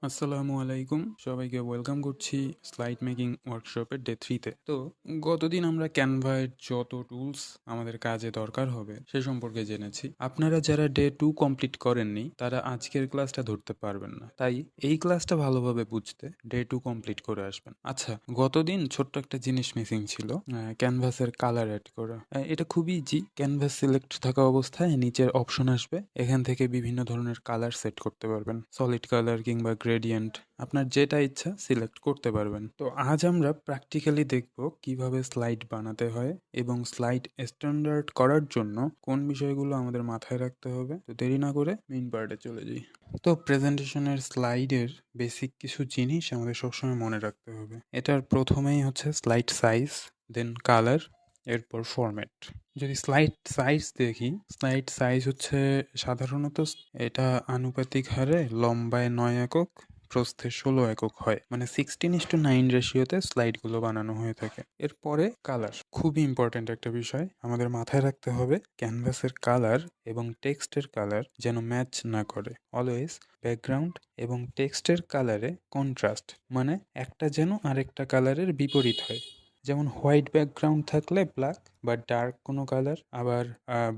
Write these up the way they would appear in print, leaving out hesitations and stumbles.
আসসালামু আলাইকুম, সবাইকে ওয়েলকাম করছি স্লাইড মেকিং ওয়ার্কশপের ডে 3-তে। তো গতদিন আমরা ক্যানভার যত টুলস আমাদের কাজে দরকার হবে সে সম্পর্কে জেনেছি। আপনারা যারা ডে 2 কমপ্লিট করেননি তারা আজকের ক্লাসটা ধরতে পারবেন না, তাই এই ক্লাসটা ভালোভাবে বুঝতে ডে 2 কমপ্লিট করে আসবেন। আচ্ছা, গতদিন ছোট্ট একটা জিনিস মিসিং ছিল, ক্যানভাসের কালার অ্যাড করা। এটা খুবই ইজি। ক্যানভাস সিলেক্ট থাকা অবস্থায় নিচের অপশন আসবে, এখান থেকে বিভিন্ন ধরনের কালার সেট করতে পারবেন। সলিড কালার কিংবা গ্রেডিয়েন্ট, আপনার যেটা ইচ্ছা সিলেক্ট করতে পারবেন। তো আজ আমরা প্র্যাকটিক্যালি দেখব কিভাবে স্লাইড বানাতে হয় এবং স্লাইড স্ট্যান্ডার্ড করার জন্য কোন বিষয়গুলো আমাদের মাথায় রাখতে হবে। তো দেরি না করে মেইন পার্টে চলে যাই। তো প্রেজেন্টেশনের স্লাইডের বেসিক কিছু জিনিস আমাদের সবসময় মনে রাখতে হবে। এটার প্রথমেই হচ্ছে স্লাইড সাইজ, দেন কালার, এরপর ফরম্যাট। যদি স্লাইড সাইজ দেখি, স্লাইড সাইজ হচ্ছে সাধারণত এটা আনুপাতিক হারে লম্বায় 9 একক, প্রস্থে 16 একক হয়, মানে 16:9 রেশিওতে স্লাইডগুলো বানানো হয়ে থাকে। এরপরে কালার, খুবই ইম্পর্ট্যান্ট একটা বিষয়। আমাদের মাথায় রাখতে হবে ক্যানভাসের কালার এবং টেক্সটের কালার যেন ম্যাচ না করে। অলওয়েজ ব্যাকগ্রাউন্ড এবং টেক্সটের কালারে কন্ট্রাস্ট, মানে একটা যেন আরেকটা কালারের বিপরীত হয়। যেমন হোয়াইট ব্যাকগ্রাউন্ড থাকলে ব্ল্যাক বা ডার্ক কোনো কালার, আবার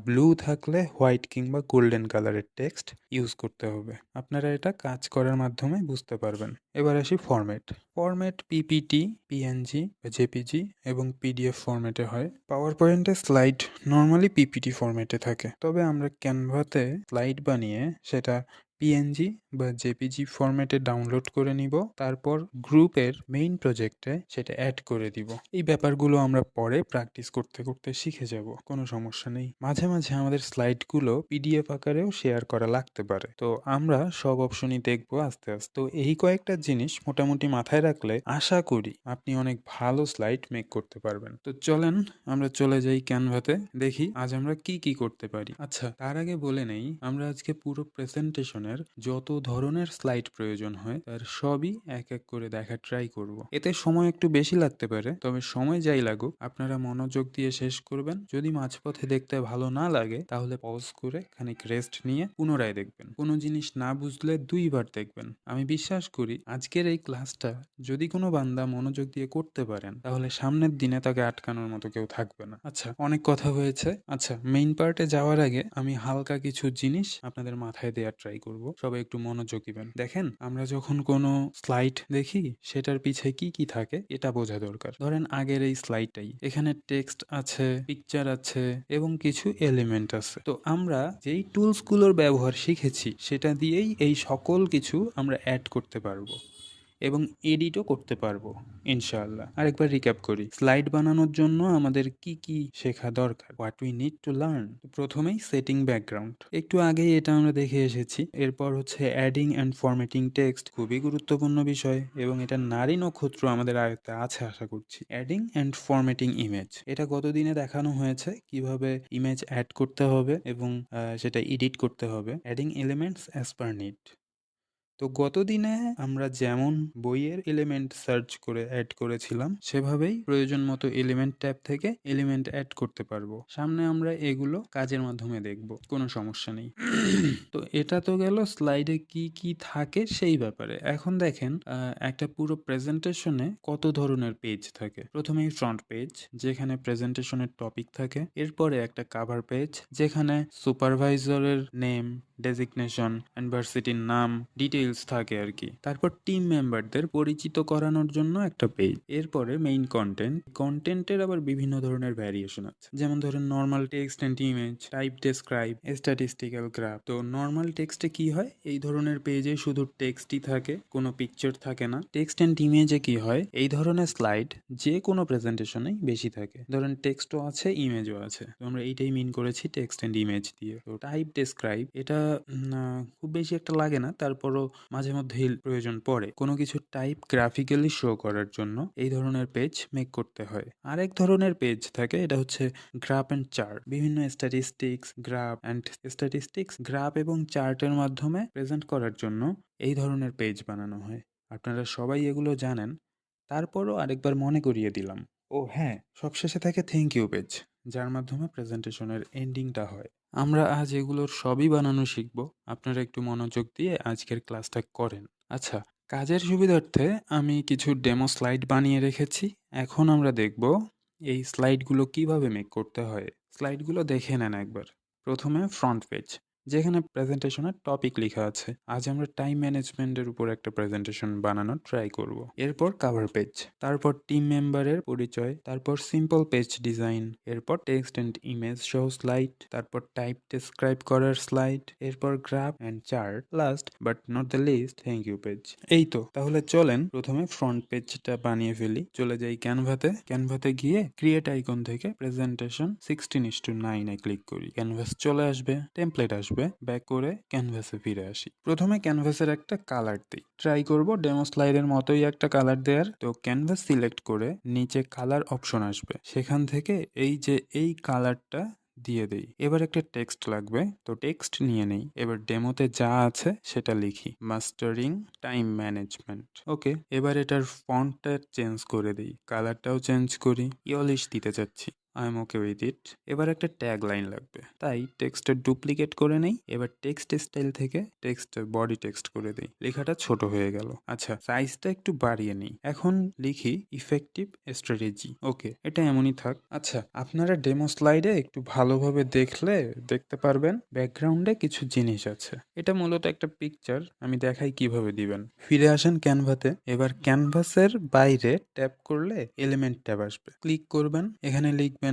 ব্লু থাকলে হোয়াইট কিংবা গোল্ডেন কালারের টেক্সট ইউজ করতে হবে। আপনারা এটা কাজ করার মাধ্যমে বুঝতে পারবেন। এবার আসি ফরম্যাট। ফরম্যাট পিপিটি, পিএনজি বা জেপিজি এবং পিডিএফ ফরম্যাটে হয়। পাওয়ার পয়েন্টে স্লাইড নর্মালি পিপিটি ফরম্যাটে থাকে, তবে আমরা ক্যানভাতে স্লাইড বানিয়ে সেটা পিএনজি বা জেপিজি ফরম্যাটে ডাউনলোড করে নিব, তারপর গ্রুপের মেইন প্রজেক্টে সেটা অ্যাড করে দিব। এই ব্যাপারগুলো আমরা পরে প্র্যাকটিস করতে করতে শিখে যাব, কোনো সমস্যা নেই। মাঝে মাঝে আমাদের স্লাইডগুলো পিডিএফ আকারেও শেয়ার করা লাগতে পারে, তো আমরা সব অপশনই দেখবো আস্তে আস্তে। তো এই কয়েকটা জিনিস মোটামুটি মাথায় রাখলে আশা করি আপনি অনেক ভালো স্লাইড মেক করতে পারবেন। তো চলেন আমরা চলে যাই ক্যানভাতে, দেখি আজ আমরা কি কি করতে পারি। আচ্ছা, তার আগে বলে নেই, আমরা আজকে পুরো প্রেজেন্টেশনের যত ধরনের স্লাইড প্রয়োজন হয় তার সবই এক এক করে দেখা ট্রাই করব। এতে সময় একটু বেশি লাগতে পারে, তবে সময় যাই লাগুক আপনারা মনোযোগ দিয়ে শেষ করবেন। যদি মাঝপথে দেখতে ভালো না লাগে তাহলে পজ করে খানিক রেস্ট নিয়ে পুনরায় দেখবেন। কোনো জিনিস না বুঝলে 2বার দেখবেন। আমি বিশ্বাস করি আজকের এই ক্লাসটা যদি কোনো বান্দা মনোযোগ দিয়ে করতে পারেন তাহলে সামনের দিনে তাকে আটকানোর মতো কেউ থাকবে না। আচ্ছা, অনেক কথা হয়েছে। আচ্ছা, মেইন পার্টে যাওয়ার আগে আমি হালকা কিছু জিনিস আপনাদের মাথায় দেওয়ার ট্রাই করব। সবাই একটু মনোযোগ দিবেন। দেখেন, আমরা যখন কোনো স্লাইড দেখি সেটার পিছে কি কি থাকে এটা বোঝা দরকার। ধরেন আগের এই স্লাইডটাই, এখানে টেক্সট আছে, পিকচার আছে এবং কিছু এলিমেন্ট আছে। তো আমরা যেই টুলসগুলোর ব্যবহার শিখেছি সেটা দিয়েই এই সকল কিছু আমরা অ্যাড করতে পারবো এবং এডিটও করতে পারবো ইনশাআল্লাহ। আরেকবার রিক্যাপ করি, স্লাইড বানানোর জন্য আমাদের কি কি শেখা দরকার, what we need to learn. প্রথমেই সেটিং ব্যাকগ্রাউন্ড, একটু আগেই এটা আমরা দেখে এসেছি। এরপর হচ্ছে অ্যাডিং অ্যান্ড ফরম্যাটিং টেক্সট, খুবই গুরুত্বপূর্ণ বিষয় এবং এটা নারী নক্ষত্র আমাদের আয়ত্তে আছে আশা করছি। অ্যাডিং অ্যান্ড ফরম্যাটিং ইমেজ, এটা গতদিনে দেখানো হয়েছে কিভাবে ইমেজ অ্যাড করতে হবে এবং সেটা এডিট করতে হবে। Adding elements as per need, তো গতদিনে আমরা যেমন বইয়ের এলিমেন্ট সার্চ করে অ্যাড করেছিলাম সেভাবেই প্রয়োজন মতো এলিমেন্ট ট্যাব থেকে এলিমেন্ট অ্যাড করতে পারবো। সামনে আমরা এগুলো কাজের মাধ্যমে দেখব, কোনো সমস্যা নেই। তো এটা তো গেল স্লাইডে কি কি থাকে সেই ব্যাপারে। এখন দেখেন, একটা পুরো প্রেজেন্টেশনে কত ধরনের পেজ থাকে। প্রথমেই ফ্রন্ট পেজ, যেখানে প্রেজেন্টেশনের টপিক থাকে। এরপরে একটা কাভার পেজ, যেখানে সুপারভাইজারের নেম, ডেজিগনেশন, ইউনিভার্সিটির নাম, ডিটেইলস থাকে আর কি। তারপর টিম মেম্বারদের পরিচিত করানোর জন্য একটা পেজ। এরপরে মেইন কন্টেন্ট। কন্টেন্টের আবার বিভিন্ন ধরনের ভ্যারিয়েশন আছে, যেমন ধরেন normal text and image, type describe, statistical graph. তো নর্মাল টেক্সটে কি হয়, এই ধরনের পেজে শুধু টেক্সটই থাকে, কোনো পিকচার থাকে না। টেক্সট অ্যান্ড ইমেজে কি হয়, এই ধরনের স্লাইড যে কোনো প্রেজেন্টেশনেই বেশি থাকে। ধরেন টেক্সটও আছে, ইমেজও আছে, তো আমরা এইটাই মিন করেছি টেক্সট অ্যান্ড ইমেজ দিয়ে। তো টাইপ ডেসক্রাইব, এটা খুব বেশি একটা লাগে না, তারপরও মাঝে মধ্যেই প্রয়োজন পড়ে। কোনো কিছু টাইপ গ্রাফিক্যালি শো করার জন্য এই ধরনের পেজ মেক করতে হয়। আরেক ধরনের পেজ থাকে, এটা হচ্ছে গ্রাফ অ্যান্ড চার্ট। বিভিন্ন গ্রাফ এবং চার্টের মাধ্যমে প্রেজেন্ট করার জন্য এই ধরনের পেজ বানানো হয়। আপনারা সবাই এগুলো জানেন, তারপরও আরেকবার মনে করিয়ে দিলাম। ও হ্যাঁ, সবশেষে থাকে থ্যাংক ইউ পেজ, যার মাধ্যমে প্রেজেন্টেশনের এন্ডিংটা হয়। আমরা আজ এগুলোর সবই বানানো শিখব। আপনারা একটু মনোযোগ দিয়ে আজকের ক্লাসটা করেন। আচ্ছা, কাজের সুবিধার্থে আমি কিছু ডেমো স্লাইড বানিয়ে রেখেছি। এখন আমরা দেখব এই স্লাইডগুলো কিভাবে মেক করতে হয়। স্লাইডগুলো দেখে নেন একবার। প্রথমে ফ্রন্ট পেজ, যেখানে প্রেজেন্টেশনের টপিক লেখা আছে। আজ আমরা টাইম ম্যানেজমেন্টের উপর একটা প্রেজেন্টেশন বানানোর ট্রাই করব। এরপর কভার পেজ, তারপর টিম মেম্বারের পরিচয়, তারপর সিম্পল পেজ ডিজাইন, এরপর টেক্সট অ্যান্ড ইমেজ সহ স্লাইড, তারপর টাইপ ডেসক্রাইব করার স্লাইড, এরপর graph and chart, last but not the least thank you page. এই তো, তাহলে চলেন প্রথমে ফ্রন্ট পেজটা বানিয়ে ফেলি। চলে যাই ক্যানভাতে গিয়ে ক্রিয়েট আইকন থেকে প্রেজেন্টেশন 16:9 এ ক্লিক করি। ক্যানভাস চলে আসবে, টেমপ্লেট আসবে, ব্যাক করে ক্যানভাসে ফিরে আসি। প্রথমে ক্যানভাসের একটা কালার দিই, ট্রাই করব ডেমো স্লাইডের মতোই একটা কালার দেওয়ার। তো ক্যানভাস সিলেক্ট করে নিচে কালার অপশন আসবে, সেখান থেকে এই যে এই কালারটা দিয়ে দেই। এবার একটা টেক্সট লাগবে, তো টেক্সট নিয়ে নেই। এবার ডেমোতে যা আছে সেটা লিখি, মাস্টারিং টাইম ম্যানেজমেন্ট। ওকে, এবার এটার ফন্টটা চেঞ্জ করে দিই, কালারটাও চেঞ্জ করি, ইয়লিশ দিতে চাচ্ছি। আই এম ওকে উইথ ইট। এবার একটা ট্যাগ লাইন লাগবে, তাই টেক্সটের ডুপ্লিকেট করে নেই। এবার টেক্সট স্টাইল থেকে টেক্সট বডি টেক্সট করে দিই, লেখাটা ছোট হয়ে গেল। আচ্ছা, সাইজটা একটু বাড়িয়ে নিই। এখন লিখি ইফেক্টিভ স্ট্র্যাটেজি। ওকে, এটা এমনই থাক। আচ্ছা, আপনারা ডেমো স্লাইডে একটু ভালোভাবে দেখলে দেখতে পারবেন ব্যাকগ্রাউন্ডে কিছু জিনিস আছে। এটা মূলত একটা পিকচার, আমি দেখাই কিভাবে দিবেন। ফিরে আসেন ক্যানভাতে। এবার ক্যানভাসের বাইরে ট্যাপ করলে এলিমেন্ট ট্যাব আসবে, ক্লিক করবেন, এখানে লিখবেন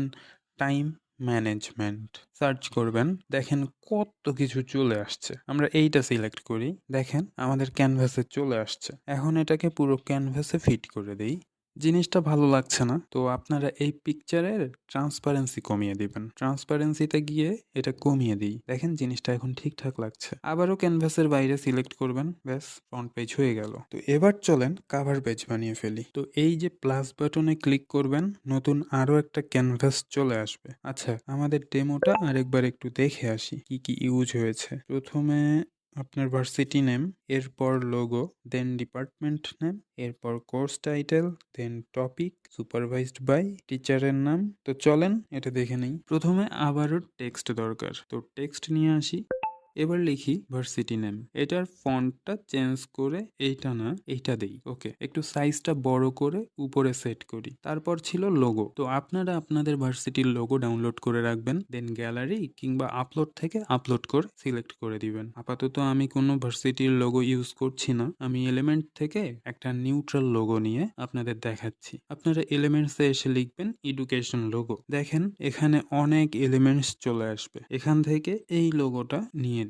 টাইম ম্যানেজমেন্ট, সার্চ করবেন, দেখেন কত কিছু চলে আসছে। আমরা এইটা সিলেক্ট করি, দেখেন আমাদের ক্যানভাসে চলে আসছে। এখন এটাকে পুরো ক্যানভাসে ফিট করে দেই। জিনিসটা ভালো লাগছে না, তো আপনারা এই পিকচারের ট্রান্সপারেন্সি কমিয়ে দিবেন। ট্রান্সপারেন্সিতে গিয়ে এটা কমিয়ে দিই, দেখেন জিনিসটা এখন ঠিকঠাক লাগছে। আবারও ক্যানভাসের বাইরে সিলেক্ট করবেন, ব্যাস ফ্রন্ট পেজ হয়ে গেল। তো এবার চলেন কাভার পেজ বানিয়ে ফেলি। তো এই যে প্লাস বাটনে ক্লিক করবেন, নতুন আরো একটা ক্যানভাস চলে আসবে। আচ্ছা, আমাদের ডেমোটা আরেকবার একটু দেখে আসি কি কি ইউজ হয়েছে। প্রথমে আপনার ভার্সিটি নেম, এরপর লোগো, দেন ডিপার্টমেন্ট নেম, এরপর course title, then topic, supervised by, টিচারের নাম। তো চলেন এটা দেখে নেই। প্রথমে আবারও টেক্সট দরকার, তো টেক্সট নিয়ে আসি। এবার লিখি ভার্সিটি নেম, এটার ফন্টটা চেঞ্জ করে এইটা না এইটা দেই। ওকে, একটু সাইজটা বড় করে উপরে সেট করি। তারপর ছিল লোগো, তো আপনারা আপনাদের ভার্সিটির লোগো ডাউনলোড করে রাখবেন, দেন গ্যালারি কিংবা আপলোড থেকে আপলোড করে সিলেক্ট করে দিবেন। আপাতত আমি কোনো ভার্সিটির লোগো ইউজ করছি না, আমি এলিমেন্ট থেকে একটা নিউট্রাল লোগো নিয়ে আপনাদের দেখাচ্ছি। আপনারা এলিমেন্টসে এসে লিখবেন এডুকেশন লোগো, দেখেন এখানে অনেক এলিমেন্টস চলে আসবে, এখান থেকে এই লোগোটা নিয়ে নেই।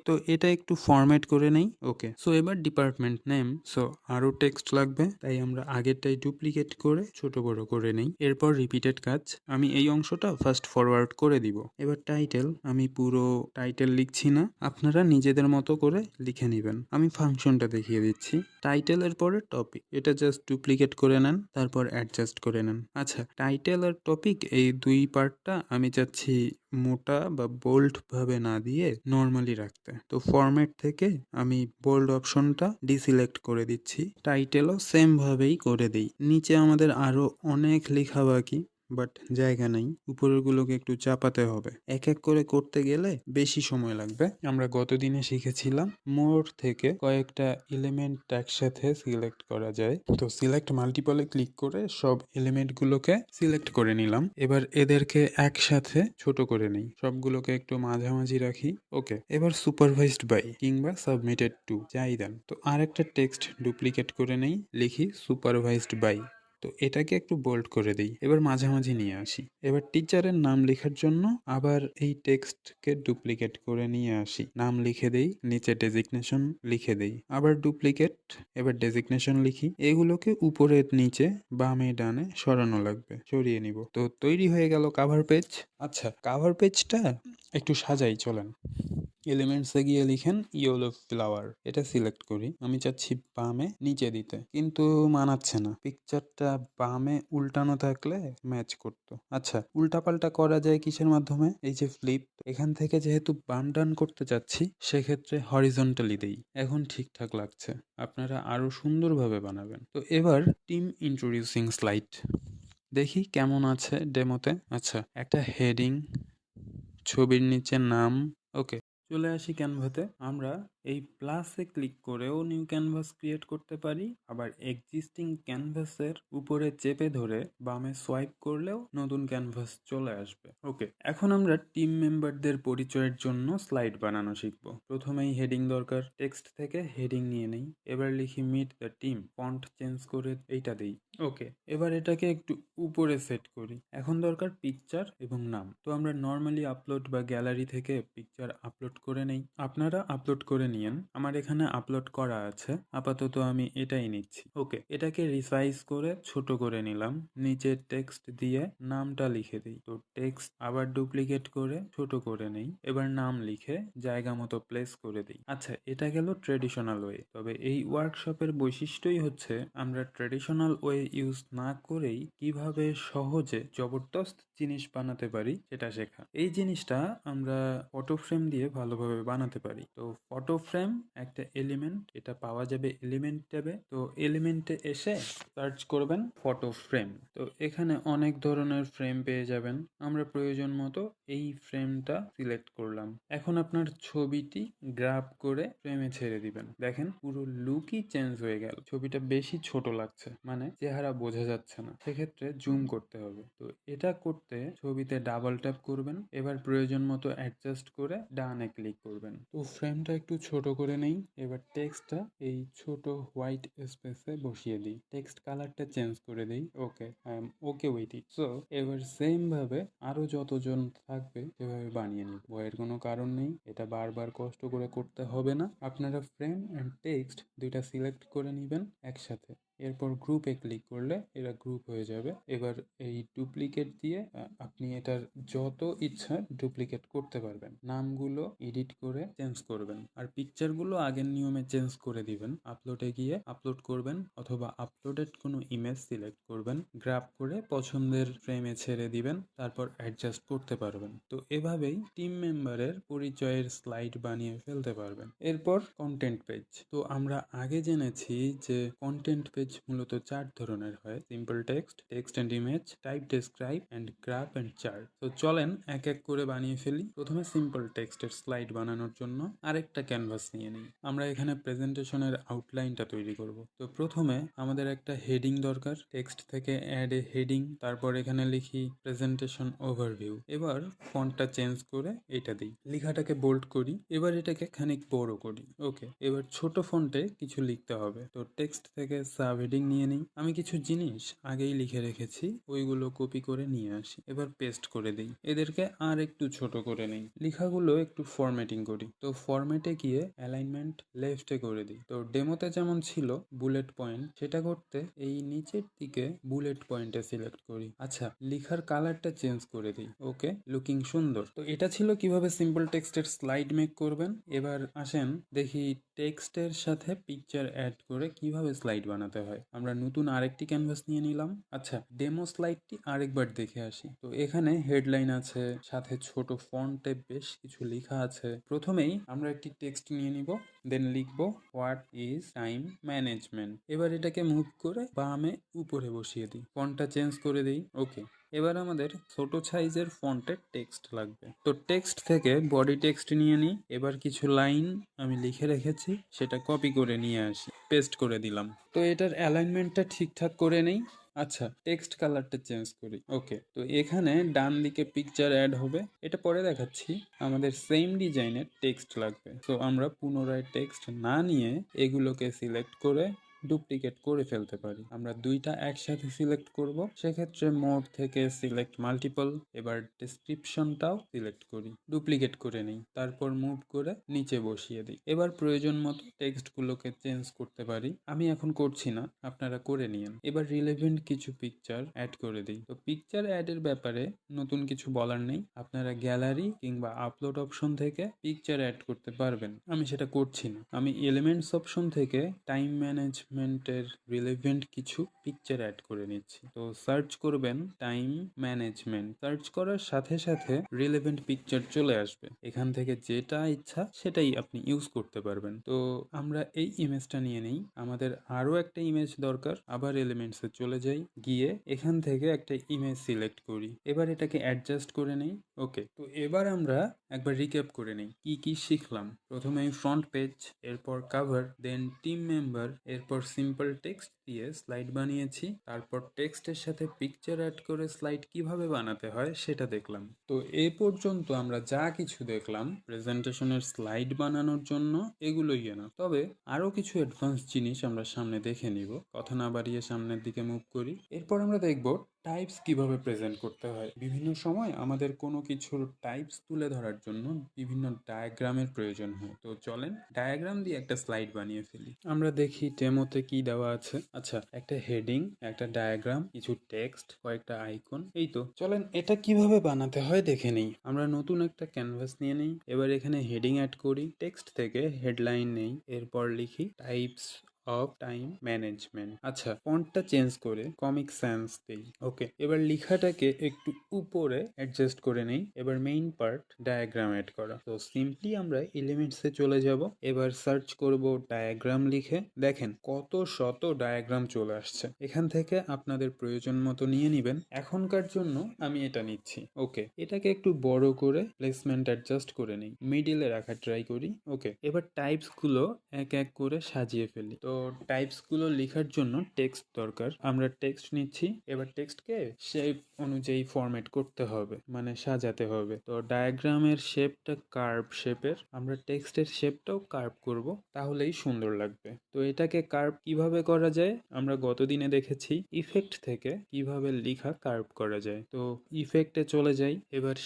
তো এটা একটু ফরম্যাট করে নেই। ওকে, সো এবার ডিপার্টমেন্ট নেম, সো আরো টেক্সট লাগবে, তাই আমরা আগেরটাই ডুপ্লিকেট করে ছোট বড় করে নেই। এরপর রিপিটেড কাজ, আমি এই অংশটা ফার্স্ট ফরওয়ার্ড করে দিব। এবার টাইটেল, আমি পুরো টাইটেল লিখছি না, আপনারা নিজেদের মতো করে লিখে নেবেন। আমি ফাংশনটা দেখিয়ে দিচ্ছি। টাইটেলের পরে টপিক, এটা জাস্ট ডুপ্লিকেট করে নেন, তারপর অ্যাডজাস্ট করে নেন। আচ্ছা, টাইটেল আর টপিক এই দুই পার্টটা আমি চাচ্ছি মোটা বা বোল্ড ভাবে না দিয়ে নর্মালি রাখতে। তো ফরম্যাট থেকে আমি বোল্ড অপশনটা ডিসিলেক্ট করে দিচ্ছি, টাইটেলও সেম ভাবেই করে দিই। নিচে আমাদের আরো অনেক লেখা বাকি, বাট জায়গা নেই, উপরেরগুলোকে একটু চাপাতে হবে। এক এক করে করতে গেলে বেশি সময় লাগবে। আমরা গত দিনে শিখেছিলাম মোর থেকে কয়েকটা এলিমেন্ট একসাথে সিলেক্ট করা যায়। তো সিলেক্ট মাল্টিপলে ক্লিক করে সব এলিমেন্টগুলোকে সিলেক্ট করে নিলাম। এবার এদেরকে একসাথে ছোট করে নিই, সবগুলোকে একটু মাঝামাঝি রাখি। ওকে, এবার সুপারভাইজড বাই কিংবা সাবমিটেড টু যাই দেন। তো আরেকটা টেক্সট ডুপ্লিকেট করে নেই, লিখি সুপারভাইজড বাই। তো এটাকে একটু বোল্ড করে দিই, এবার মাঝামাঝি নিয়ে আসি। এবার টিচারের নাম লেখার জন্য আবার এই টেক্সটকে ডুপ্লিকেট করে নিয়ে আসি, নাম লিখে দেই, নিচে ডেজিগনেশন লিখে দেই, আবার ডুপ্লিকেট, এবার ডেজিগনেশন লিখি। এগুলোকে উপরের নিচে বামে ডানে সরানো লাগবে, সরিয়ে নিব। তো তৈরি হয়ে গেল কাভার পেজ। আচ্ছা, কাভার পেজটা একটু সাজাই, চলেন। এলিমেন্টসে গিয়ে লিখেন ইয়েলো ফ্লাওয়ার, এটা সিলেক্ট করি। আমি চাচ্ছি বামে নিচে দিতে, কিন্তু মানাচ্ছে না, পিকচারটা বামে উল্টানো থাকলে ম্যাচ করতো। আচ্ছা, উল্টাপাল্টা করা যায় কিসের মাধ্যমে, এই যে ফ্লিপ, এখান থেকে যেহেতু বাম ডান করতে চাচ্ছি সেক্ষেত্রে হরিজন্টালি দেই, এখন ঠিকঠাক লাগছে। আপনারা আরো সুন্দরভাবে বানাবেন। তো এবার টিম ইন্ট্রোডিউসিং স্লাইড দেখি কেমন আছে ডেমোতে। আচ্ছা, একটা হেডিং, ছবির নিচে নাম। ওকে, চলে আসি ক্যানভাতে। আমরা এই প্লাসে ক্লিক করেও নিউ ক্যানভাস ক্রিয়েট করতে পারি, আবার এক্সিস্টিং ক্যানভাসের উপরে চেপে ধরে বামে সোয়াইপ করলেও নতুন ক্যানভাস চলে আসবে। ওকে, এখন আমরা টিম মেম্বারদের পরিচয়ের জন্য স্লাইড বানানো শিখব। প্রথমেই হেডিং দরকার, টেক্সট থেকে হেডিং নিয়ে নেই। এবার লিখি meet the team, font change করে এইটা দিই। ওকে, এবার এটাকে একটু উপরে সেট করি। এখন দরকার পিকচার এবং নাম। তো আমরা নর্মালি আপলোড বা গ্যালারি থেকে পিকচার আপলোড করে নেই, আপনারা আপলোড করে নিয়েন। আমার এখানে আপলোড করা আছে, আপাতত আমি এটাই নিচ্ছি। ওকে, এটাকে রিসাইজ করে ছোট করে নিলাম, নিচে টেক্সট দিয়ে নামটা লিখে দিই। তো টেক্সট আবার ডুপ্লিকেট করে ছোট করে নেই, এবার নাম লিখে জায়গা মতো প্লেস করে দিই। আচ্ছা, এটা গেল ট্রেডিশনাল ওয়ে। তবে এই ওয়ার্কশপের বৈশিষ্ট্যই হচ্ছে আমরা ট্রেডিশনাল ওয়ে ইউজ না করেই কিভাবে সহজে জবরদস্ত জিনিস বানাতে পারি সেটা শেখা। এই জিনিসটা আমরা ফটো ফ্রেম দিয়ে ভালোভাবে বানাতে পারি। তো ফটো ফ্রেম একটা এলিমেন্ট, এটা পাওয়া যাবে এলিমেন্ট ট্যাবে। তো এলিমেন্টে এসে সার্চ করবেন ফটো ফ্রেম। তো এখানে অনেক ধরনের ফ্রেম পেয়ে যাবেন। আমরা প্রয়োজন মতো এই ফ্রেমটা সিলেক্ট করলাম। এখন আপনার ছবিটি গ্রাব করে ফ্রেমে ছেড়ে দিবেন। দেখেন পুরো লুকই চেঞ্জ হয়ে গেল। ছবিটা বেশি ছোট লাগছে, মানে চেহারা বোঝা যাচ্ছে না, সেক্ষেত্রে জুম করতে হবে। তো এটা করতে ছবিতে ডাবল ট্যাপ করবেন, এবার প্রয়োজন মতো অ্যাডজাস্ট করে ডানে ক্লিক করবেন। তো ফ্রেমটা একটু ছোট করে নেই, এবার টেক্সটটা এই ছোট হোয়াইট স্পেসে বসিয়ে দিই, টেক্সট কালারটা চেঞ্জ করে দিই। Okay, I am okay with it. So এবার সেম ভাবে আরো যতজন থাকবে সেভাবে বানিয়ে নিই, ভয়ের কোনো কারণ নেই, এটা বারবার কষ্ট করে করতে হবে না। আপনারা ফ্রেম অ্যান্ড টেক্সট দুইটা সিলেক্ট করে নেবেন একসাথে, এরপর গ্রুপে ক্লিক করলে এরা গ্রুপ হয়ে যাবে। এবার এই ডুপ্লিকেট দিয়ে আপনি এটার যত ইচ্ছা ডুপ্লিকেট করতে পারবেন। নামগুলো এডিট করে চেঞ্জ করবেন, আর পিকচারগুলো আগের নিয়মে চেঞ্জ করে দিবেন। আপলোডে গিয়ে আপলোড করবেন, অথবা আপলোডেড কোনো ইমেজ সিলেক্ট করবেন, গ্র্যাব করে পছন্দের ফ্রেমে ছেড়ে দিবেন, তারপর অ্যাডজাস্ট করতে পারবেন। তো এভাবেই টিম মেম্বারের পরিচয়ের স্লাইড বানিয়ে ফেলতে পারবেন। এরপর কন্টেন্ট পেজ। তো আমরা আগে জেনেছি যে কন্টেন্ট পেজ মূলত 4 ধরনের হয়: simple text, text and image, type describe and graph and chart. তো চলেন এক এক করে বানিয়ে ফেলি। প্রথমে সিম্পল টেক্সটের স্লাইড বানানোর জন্য আরেকটা ক্যানভাস নিয়ে নিই। আমরা এখানে প্রেজেন্টেশনের আউটলাইনটা তৈরি করব। তো প্রথমে আমাদের একটা হেডিং দরকার, টেক্সট থেকে অ্যাড এ হেডিং, তারপর এখানে লিখি প্রেজেন্টেশন ওভারভিউ। এবার ফন্টটা চেঞ্জ করে এটা দিই, লেখাটাকে বোল্ড করি, এবার এটাকে খানিক বড় করি। ওকে, এবার ছোট ফন্টে কিছু লিখতে হবে। তো টেক্সট থেকে সাব হেডিং নিয়ে নিই, আমি কিছু জিনিস আগেই লিখে রেখেছি, ওইগুলো কপি করে নিয়ে আসি, এবার পেস্ট করে দিই। এদেরকে আর একটু ছোট করে নিই, লেখাগুলো একটু ফরম্যাটিং করি। তো ফরম্যাটে গিয়ে অ্যালাইনমেন্ট লেফটে করে দিই। তো ডেমোতে যেমন ছিল বুলেট পয়েন্ট, সেটা করতে এই নিচের দিকে বুলেট পয়েন্টে সিলেক্ট করি। আচ্ছা, লেখার কালারটা চেঞ্জ করে দিই। ওকে, লুকিং সুন্দর। তো এটা ছিল কিভাবে সিম্পল টেক্সটের স্লাইড মেক করবেন। এবার আসেন দেখি টেক্সটের সাথে পিকচার অ্যাড করে কিভাবে স্লাইড বানাতে হয়। আমরা নতুন আরেকটি ক্যানভাস নিয়ে নিলাম। আচ্ছা, ডেমো স্লাইডটি আরেকবার দেখে আসি। তো এখানে হেডলাইন আছে, সাথে ছোট ফন্টে বেশ কিছু লেখা আছে। প্রথমেই আমরা একটি টেক্সট নিয়ে নিব, দেন লিখব হোয়াট ইজ টাইম ম্যানেজমেন্ট। এবার এটাকে মুভ করে বামে উপরে বসিয়ে দিই, ফন্টটা চেঞ্জ করে দিই। ওকে, এবার আমাদের ছোট সাইজের ফন্টের টেক্সট লাগবে। তো টেক্সট থেকে বডি টেক্সট নিয়ে নিই, এবার কিছু লাইন আমি লিখে রেখেছি সেটা কপি করে নিয়ে আসি, পেস্ট করে দিলাম। তো এটার অ্যালাইনমেন্টটা ঠিকঠাক করে নেই। আচ্ছা, টেক্সট কালারটা চেঞ্জ করি। ওকে, তো এখানে ডান দিকে পিকচার অ্যাড হবে, এটা পরে দেখাচ্ছি। আমাদের সেম ডিজাইনের টেক্সট লাগবে, তো আমরা পুনরায় টেক্সট না নিয়ে এগুলোকে সিলেক্ট করে ডুপ্লিকেট করে ফেলতে পারি। আমরা দুইটা একসাথে সিলেক্ট করব, সেক্ষেত্রে মোড থেকে সিলেক্ট মাল্টিপল। এবার ডেসক্রিপশনটাও সিলেক্ট করি, ডুপ্লিকেট করে নিই, তারপর মুভ করে নিচে বসিয়ে দিই। এবার প্রয়োজন মতো টেক্সটগুলোকে চেঞ্জ করতে পারি, আমি এখন করছি না, আপনারা করে নিন। এবার রিলেভেন্ট কিছু পিকচার অ্যাড করে দিই। তো পিকচার অ্যাডের ব্যাপারে নতুন কিছু বলার নেই, আপনারা গ্যালারি কিংবা আপলোড অপশন থেকে পিকচার অ্যাড করতে পারবেন, আমি সেটা করছি না। আমি এলিমেন্টস অপশন থেকে টাইম ম্যানেজমেন্ট ম্যানেজমেন্টের রিলেভেন্ট কিছু পিকচার অ্যাড করে নিচ্ছি। তো সার্চ করবেন টাইম ম্যানেজমেন্ট, সার্চ করার সাথে সাথে রিলেভেন্ট পিকচার চলে আসবে। এখান থেকে যেটা ইচ্ছা সেটাই আপনি ইউজ করতে পারবেন। তো আমরা এই ইমেজটা নিয়ে নেই, আমাদের আরো একটা ইমেজ দরকার। আবার এলিমেন্টসে চলে যাই, গিয়ে এখান থেকে একটা ইমেজ সিলেক্ট করি। এবার এটাকে অ্যাডজাস্ট করে নেই। ওকে, তো এবার আমরা একবার রিক্যাপ করে নেই কি কি শিখলাম। প্রথমে ফ্রন্ট পেজ, এরপর কভার, দেন টিম মেম্বার, এরপর সিম্পল টেক্সট দিয়ে স্লাইড বানিয়েছি। তারপর টেক্সটের সাথে পিকচার অ্যাড করে স্লাইড কিভাবে বানাতে হয় সেটা দেখলাম। তো এ পর্যন্ত আমরা যা কিছু দেখলাম প্রেজেন্টেশনের স্লাইড বানানোর জন্য, এগুলোই না, তবে আরো কিছু অ্যাডভান্স জিনিস আমরা সামনে দেখে নিব। কথা না বাড়িয়ে সামনের দিকে মুভ করি। এরপর আমরা দেখব টাইপস কিভাবে প্রেজেন্ট করতে হয়। বিভিন্ন সময় আমাদের কোনো কিছুর টাইপস তুলে ধরার জন্য বিভিন্ন ডায়াগ্রামের প্রয়োজন হয়। তো চলেন ডায়াগ্রাম দিয়ে একটা স্লাইড বানিয়ে ফেলি। আমরা দেখি ডেমোতে কি দেওয়া আছে। আচ্ছা, একটা হেডিং, একটা ডায়াগ্রাম, কিছু টেক্সট, কয়েকটা আইকন, এই তো। চলেন এটা কিভাবে বানাতে হয় দেখে নেই। আমরা নতুন একটা ক্যানভাস নিয়ে নেই। এবার এখানে হেডিং অ্যাড করি, টেক্সট থেকে হেডলাইন নেই, এরপর লিখি টাইপস অফ টাইম ম্যানেজমেন্ট। আচ্ছা, ফন্টটা চেঞ্জ করে কমিক সেন্স দেই। ওকে, এবার লেখাটাকে একটু উপরে অ্যাডজাস্ট করে নেই। এবার মেইন পার্ট ডায়াগ্রাম অ্যাড করা। তো সিম্পলি আমরা এলিমেন্টসে চলে যাব। এবার সার্চ করব ডায়াগ্রাম লিখে। দেখেন কত শত ডায়াগ্রাম চলে আসছে। এখান থেকে আপনাদের প্রয়োজন মতো নিয়ে নেবেন। এখনকার জন্য আমি এটা নিচ্ছি। ওকে, এটাকে একটু বড় করে প্লেসমেন্ট অ্যাডজাস্ট করে নেই, মিডিলে রাখা ট্রাই করি। ওকে, এবার টাইপস গুলো এক এক করে সাজিয়ে ফেলি। তো টাইপস গুলো লেখার জন্য টেক্সট দরকার। আমরা টেক্সট নিচ্ছি। এবার টেক্সটকে শেপ অনুযায়ী ফরম্যাট করতে হবে, মানে সাজাতে হবে। তো ডায়াগ্রামের শেপটা কার্ভ শেপের, আমরা টেক্সটের শেপটাও কার্ভ করব, তাহলেই সুন্দর লাগবে। তো এটাকে কার্ভ কিভাবে করা যায় আমরা গত দিনে দেখেছি। ইফেক্ট থেকে কিভাবে লেখা কার্ভ করা যায়। তো ইফেক্টে চলে যাই। এবার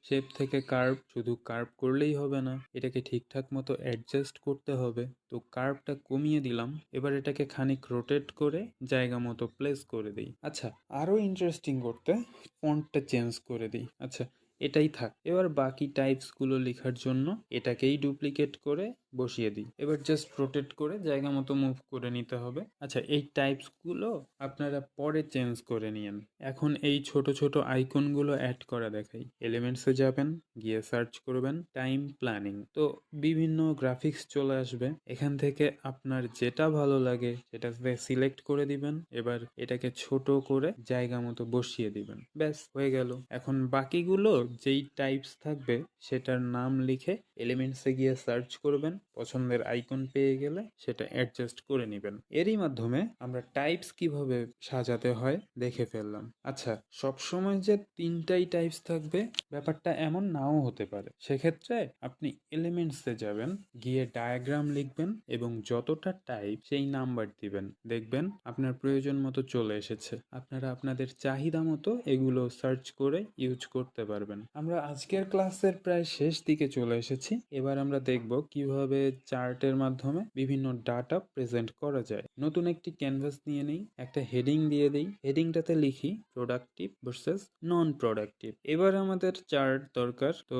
শেপ থেকে কার্ভ, শুধু কার্ভ করলেই হবে না, এটাকে ঠিকঠাক মতো অ্যাডজাস্ট করতে হবে। তো কার্ভটা কমিয়ে দিলাম। এবার এটাকে খানিক রোটেট করে জায়গা মতো প্লেস করে দিই। আচ্ছা, আরো ইন্টারেস্টিং করতে ফন্টটা চেঞ্জ করে দিই। আচ্ছা, এটাই থাক। এবার বাকি টাইপস গুলো লেখার জন্য এটাকেই ডুপ্লিকেট করে বসিয়ে দিই। এবার জাস্ট রোটেট করে জায়গা মতো মুভ করে নিতে হবে। আচ্ছা, এই টাইপস গুলো আপনারা পরে চেঞ্জ করে নিয়েন। এখন এই ছোট ছোট আইকন গুলো অ্যাড করা দেখাই। এলিমেন্টসে যাবেন, গিয়ে সার্চ করবেন টাইম প্ল্যানিং। তো বিভিন্ন গ্রাফিক্স চলে আসবে। এখান থেকে আপনার যেটা ভালো লাগে সেটা সিলেক্ট করে দিবেন। এবার এটাকে ছোট করে জায়গা মতো বসিয়ে দিবেন। ব্যাস হয়ে গেল। এখন বাকিগুলো যেই টাইপস থাকবে সেটার নাম লিখে এলিমেন্টসে গিয়ে সার্চ করবেন। পছন্দের আইকন পেয়ে গেলে সেটা অ্যাডজাস্ট করে নেবেন। এরই মাধ্যমে আমরা টাইপস কিভাবে সাজাতে হয় দেখে ফেললাম। আচ্ছা, সবসময় যে তিনটাই টাইপস থাকবে ব্যাপারটা এমন নাও হতে পারে। সেক্ষেত্রে আপনি এলিমেন্টসে যাবেন, গিয়ে ডায়াগ্রাম লিখবেন এবং যতটা টাইপ সেই নাম্বার দিবেন। দেখবেন আপনার প্রয়োজন মতো চলে এসেছে। আপনারা আপনাদের চাহিদা মতো এগুলো সার্চ করে ইউজ করতে পারবেন। আমরা আজকের ক্লাসের প্রায় শেষ দিকে চলে এসেছি। এবার আমরা দেখব কিভাবে চার্টের মাধ্যমে বিভিন্ন ডাটা প্রেজেন্ট করা যায়। নতুন একটি ক্যানভাস নিয়ে নেই, একটা হেডিং দিয়ে দেই। হেডিংটাতে লিখি প্রোডাক্টিভ ভার্সেস নন প্রোডাক্টিভ। এবার আমাদের চার্ট দরকার। তো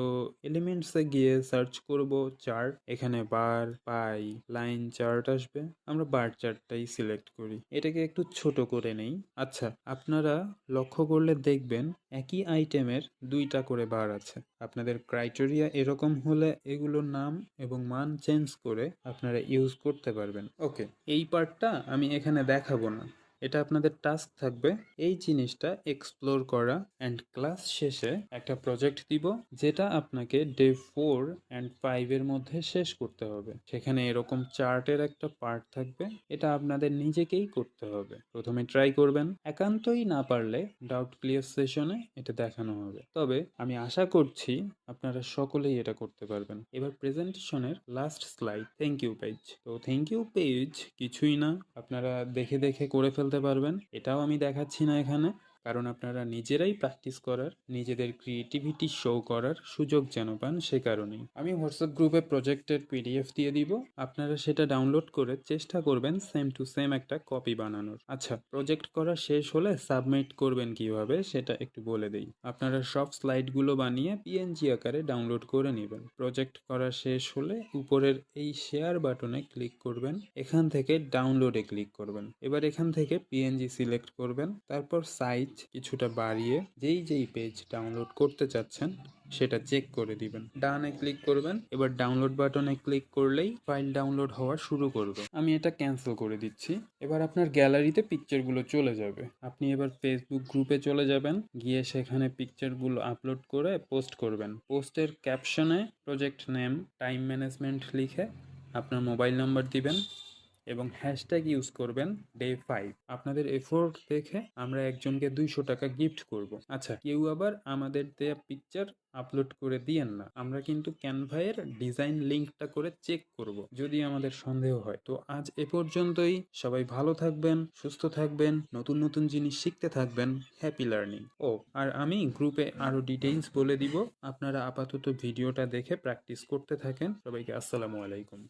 এলিমেন্টসে গিয়ে সার্চ করব চার্ট। এখানে বার, পাই, লাইন চার্ট আসবে। আমরা বার চার্টটাই সিলেক্ট করি। এটাকে একটু ছোট করে নেই। আচ্ছা, আপনারা লক্ষ্য করলে দেখবেন একই আইটেমের দুইটা করে বার আছে। আপনাদের ক্রাইটেরিয়া এরকম হলে এগুলোর নাম এবং মান চেঞ্জ করে আপনারা ইউজ করতে পারবেন। ওকে, এই পার্টটা আমি এখানে দেখাবো না, এটা আপনাদের টাস্ক থাকবে এই জিনিসটা এক্সপ্লোর করা। অ্যান্ড ক্লাস শেষে একটা প্রজেক্ট দিব যেটা আপনাকে ডে 4 অ্যান্ড 5 এর মধ্যে শেষ করতে হবে। সেখানে এরকম চার্টের একটা পার্ট থাকবে, এটা আপনাদের নিজেকেই করতে হবে। প্রথমে ট্রাই করবেন, একান্তই না পারলে ডাউট ক্লিয়ার সেশনে এটা দেখানো হবে। তবে আমি আশা করছি আপনারা সকলেই এটা করতে পারবেন। এবার প্রেজেন্টেশনের last slide, thank you page. তো থ্যাংক ইউ পেজ কিছুই না, আপনারা দেখে দেখে করে ফেলতে পারবেন। এটাও আমি দেখাচ্ছি না এখানে, কারণ আপনারা নিজেরাই প্র্যাকটিস করার, নিজেদের ক্রিয়েটিভিটি শো করার সুযোগ যেন পান সে কারণেই। আমি হোয়াটসঅ্যাপ গ্রুপে প্রজেক্টের পিডিএফ দিয়ে দিব, আপনারা সেটা ডাউনলোড করে চেষ্টা করবেন সেম টু সেম একটা কপি বানানোর। আচ্ছা, প্রজেক্ট করা শেষ হলে সাবমিট করবেন কিভাবে সেটা একটু বলে দিই। আপনারা সব স্লাইডগুলো বানিয়ে পিএনজি আকারে ডাউনলোড করে নেবেন। প্রজেক্ট করা শেষ হলে উপরের এই শেয়ার বাটনে ক্লিক করবেন, এখান থেকে ডাউনলোডে ক্লিক করবেন। এবার এখান থেকে পিএনজি সিলেক্ট করবেন, তারপর সাইজ কিছুটা বাড়িয়ে যেই পেজ ডাউনলোড করতে চাচ্ছেন সেটা চেক করে দিবেন। ডানে ক্লিক করবেন, এবার ডাউনলোড বাটনে ক্লিক করলেই ফাইল ডাউনলোড হওয়া শুরু করবে। আমি এটা ক্যান্সেল করে দিচ্ছি। এবার আপনার গ্যালারিতে পিকচারগুলো চলে যাবে। আপনি এবার ফেসবুক গ্রুপে চলে যাবেন, গিয়ে সেখানে পিকচারগুলো আপলোড করে পোস্ট করবেন। পোস্টের ক্যাপশনে প্রজেক্ট নেম, টাইম ম্যানেজমেন্ট লিখে আপনার মোবাইল নাম্বার দিবেন এবং হ্যাশট্যাগ ইউজ করবেন ডে 5। আপনাদের এফোর্ট দেখে আমরা একজনকে 200 টাকা গিফট করব। আচ্ছা, কেউ আবার আমাদের দেয়া পিকচার আপলোড করে দিয়েন না, আমরা কিন্তু ক্যানভায়ের ডিজাইন লিঙ্কটা করে চেক করব যদি আমাদের সন্দেহ হয়। তো আজ এ পর্যন্তই। সবাই ভালো থাকবেন, সুস্থ থাকবেন, নতুন নতুন জিনিস শিখতে থাকবেন। Happy learning. ও আর আমি গ্রুপে আরো ডিটেইলস বলে দিব, আপনারা আপাতত ভিডিওটা দেখে প্র্যাকটিস করতে থাকেন। সবাইকে আসসালামু আলাইকুম।